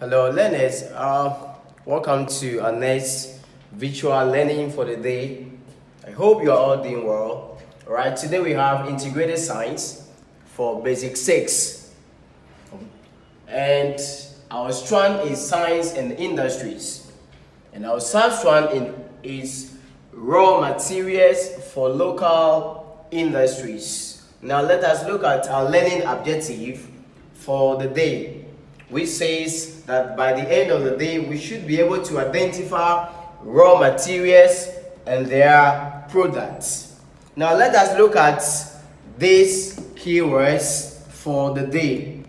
Hello learners, welcome to our next virtual learning for the day. I hope you are all doing well. Alright, today we have integrated science for basic 6 and our strand is science and industries and our sub-strand is raw materials for local industries. Now let us look at our learning objective for the day, which says that by the end of the day we should be able to identify raw materials and their products. Now let us look at these keywords for the day.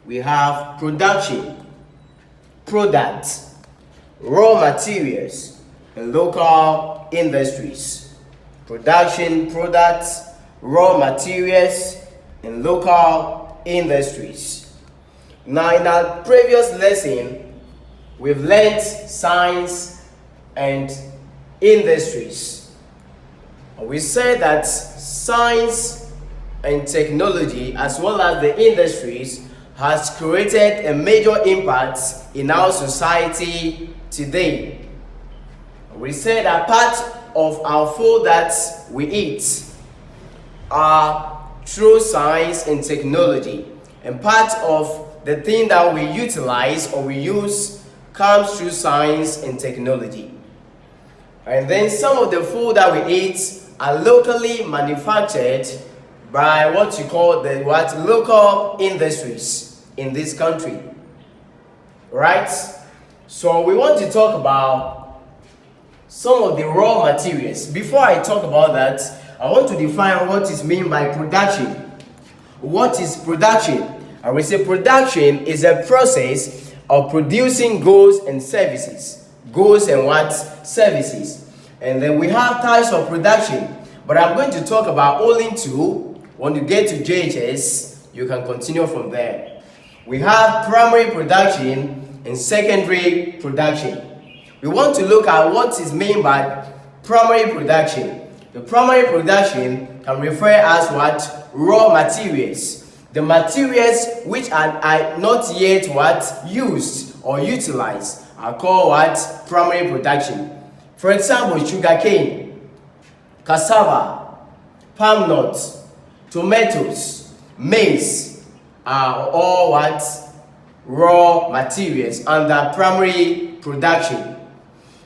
We have production, product, raw materials, and local industries. Production, products, raw materials, and local industries. Now in our previous lesson, we've learned science and industries. We said that science and technology as well as the industries has created a major impact in our society today. We said that part of our food that we eat are through science and technology, and part of the thing that we utilize or we use comes through science and technology. And then some of the food that we eat are locally manufactured by what you call the local industries in this country. Right? So we want to talk about some of the raw materials. Before I talk about that, I want to define what is meant by production. What is production? I will say production is a process of producing goods and services. Goods and what? Services. And then we have types of production, but I'm going to talk about only two. When you get to JHS, you can continue from there. We have primary production and secondary production. We want to look at what is meant by primary production. The primary production can refer as what? Raw materials. The materials which are not yet what? Used or utilized are called what? Primary production. For example, sugarcane, cassava, palm nuts, tomatoes, maize are all what? Raw materials under primary production.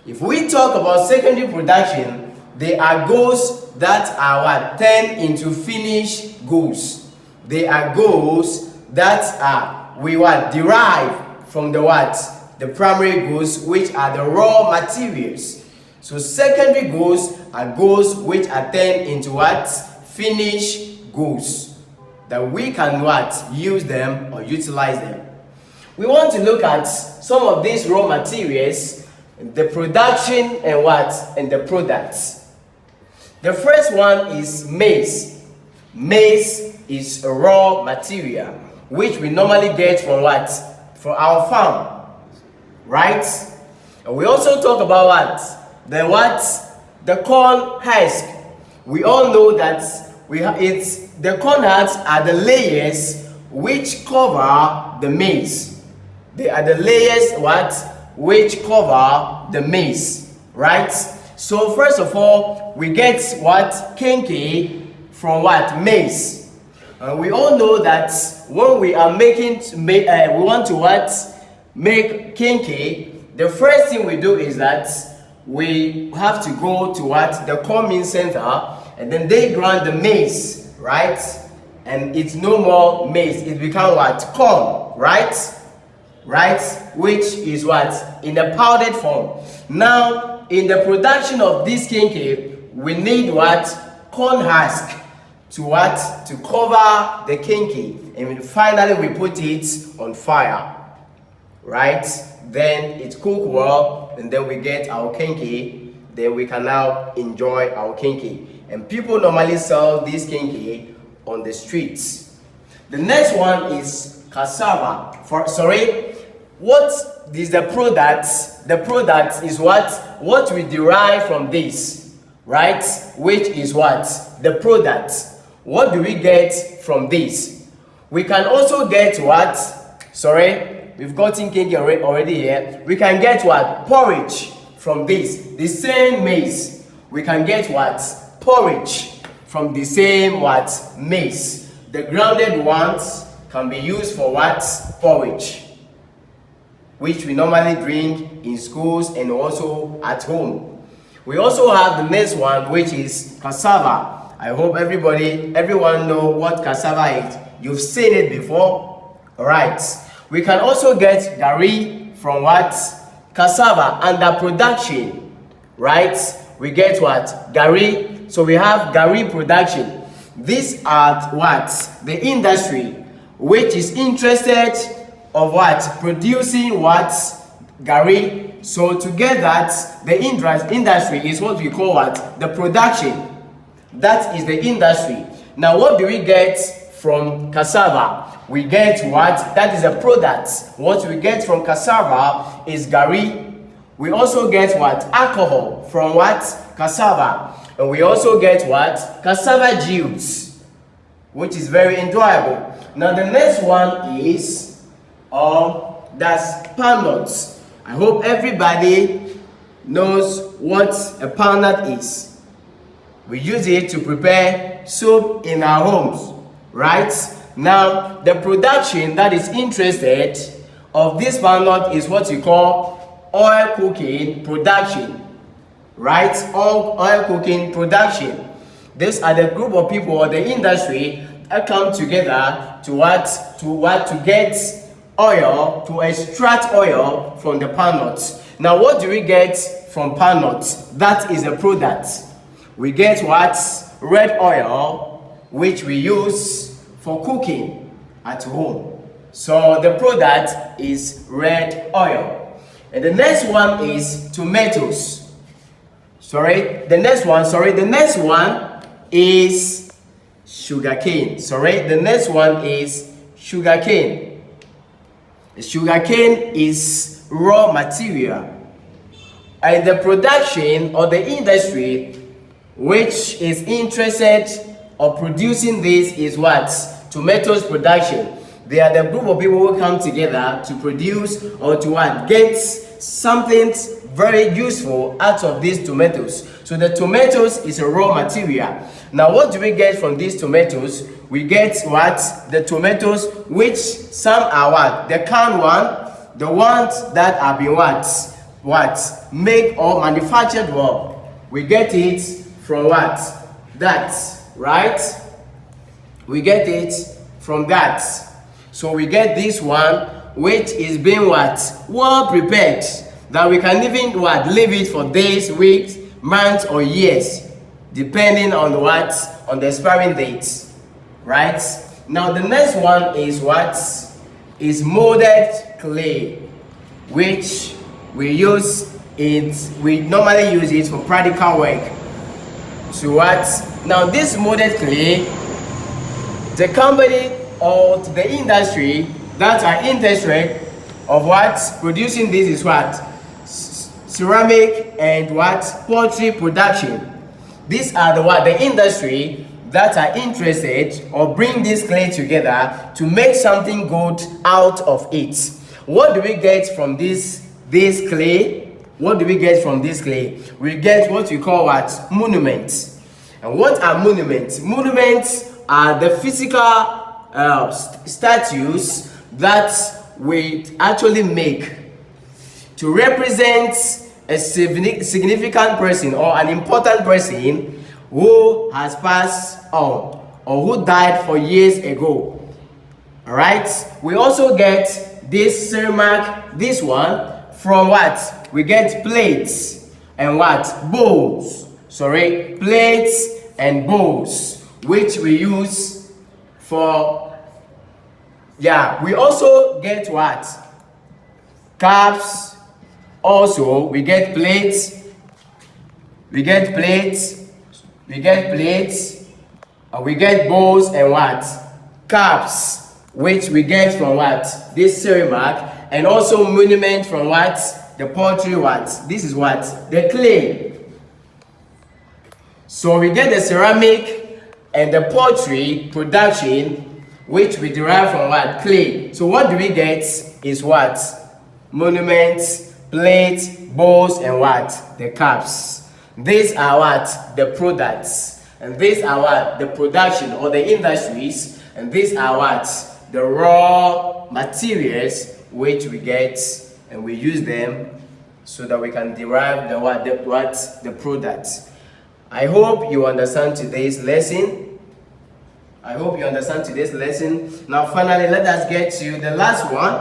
If we talk about secondary production, they are goods that are what? Turned into finished goods. They are goods that are derived from the what? The primary goods, which are the raw materials. So secondary goods are goods which are turned into what? Finished goods that we can what? Use them or utilize them. We want to look at some of these raw materials, the production and what? And the products. The first one is maize. Maize is a raw material which we normally get from what? From our farm, right? And we also talk about what? The corn husk. We all know that the corn husks are the layers which cover the maize. They are the layers which cover the maize, right? So first of all, we get what? Kenkey from what? Maize. We all know that when we are we want to what? Make kenkey, the first thing we do is that we have to go to what? The corn milling center, and then they grind the maize, right? And it's no more maize, it becomes what? Corn, right? Right? Which is what? In the powdered form. Now, in the production of this kenkey, we need what? Corn husk to what? To cover the kenkey, and finally we put it on fire, right? Then it cooks well, and then we get our kenkey. Then we can now enjoy our kenkey, and people normally sell this kenkey on the streets. The next one is cassava. What is the product? The product is what we derive from this, right? Which is what? The product. What do we get from this? We can also get what? We've gotten candy already here. We can get what? Porridge from this. The same maize. We can get what? Porridge from the same what? Maize. The grounded ones can be used for what? Porridge, which we normally drink in schools and also at home. We also have the next one, which is cassava. I hope everyone know what cassava is. You've seen it before. Alright. We can also get gari from what? Cassava. Under production, right? We get what? Gari. So we have gari production. These are what? The industry which is interested of what? Producing what? Gari. So to get that, the industry is what we call what? The production. That is the industry. Now what do we get from cassava? We get what? That is a product. What we get from cassava is gari. We also get what? Alcohol from what? Cassava. And we also get what? Cassava juice, which is very enjoyable. Now the next one is that's palm nuts. I hope everybody knows what a palm nut is. We use it to prepare soup in our homes, right? Now the production that is interested of this palm nut is what you call oil cooking production, right? Oil cooking production. These are the group of people or the industry that come together to get oil, to extract oil from the palm nuts. Now what do we get from palm nuts? That is a product. We get what? Red oil, which we use for cooking at home. So the product is red oil. And the next one is tomatoes. The next one is sugarcane. The next one is sugarcane. Sugarcane is raw material. And the production or the industry which is interested of producing this is what? Tomatoes production. They are the group of people who come together to produce or to what? Get something very useful out of these tomatoes. So the tomatoes is a raw material. Now what do we get from these tomatoes? We get what? The tomatoes, which some are what? The canned one, the ones that have been what? Made or manufactured well. We get it from what? That, right? We get it from that. So we get this one, which is being what? Well prepared, that we can even what? Leave it for days, weeks, months, or years, depending on what? On the expiring dates, right? Now the next one is what? Is molded clay, which we use it. We normally use it for practical work. So what? Now this molded clay, the company or the industry that are interested of what? Producing this is what? Ceramic and what? Poultry production. These are the industry that are interested or bring this clay together to make something good out of it. What do we get from this clay? What do we get from this clay? We get what we call what? Monuments. And what are monuments? Monuments are the physical statues that we actually make to represent a significant person or an important person who has passed on or who died for years ago. All right. We also get this ceramic, this one from what? We get plates and what? Bowls. Plates and bowls, which we use for, we also get what? Cups. Also, we get plates. We get and we get bowls and what? Cups, which we get from what? This ceramic, and also monument from what? The pottery what? This is what? The clay. So we get the ceramic and the pottery production, which we derive from what? Clay. So what do we get is what? Monuments, plates, bowls, and what? The cups. These are what? The products. And these are what? The production or the industries. And these are what? The raw materials which we get and we use them so that we can derive the products. I hope you understand today's lesson. Now finally, let us get to the last one,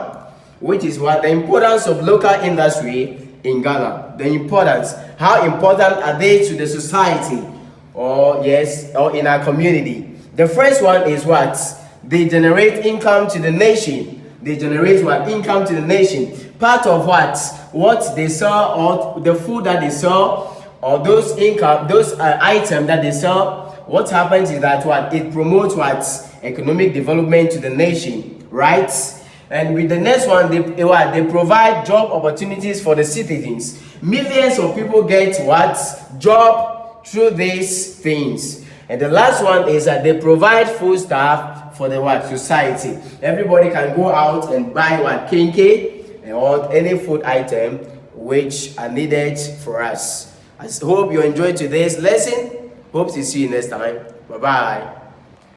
which is what? The importance of local industry in Ghana. The importance. How important are they to the society or in our community? The first one is what? They generate income to the nation. They generate what? Income to the nation. Part of what they sell, or the food that they sell, or those items that they sell, what happens is that what? It promotes what? Economic development to the nation, right? And with the next one, they provide job opportunities for the citizens. Millions of people get what? Job through these things. And the last one is that they provide food stuff for the what? Society. Everybody can go out and buy what? Kinky or any food item which are needed for us. I hope you enjoyed today's lesson. Hope to see you next time. Bye bye.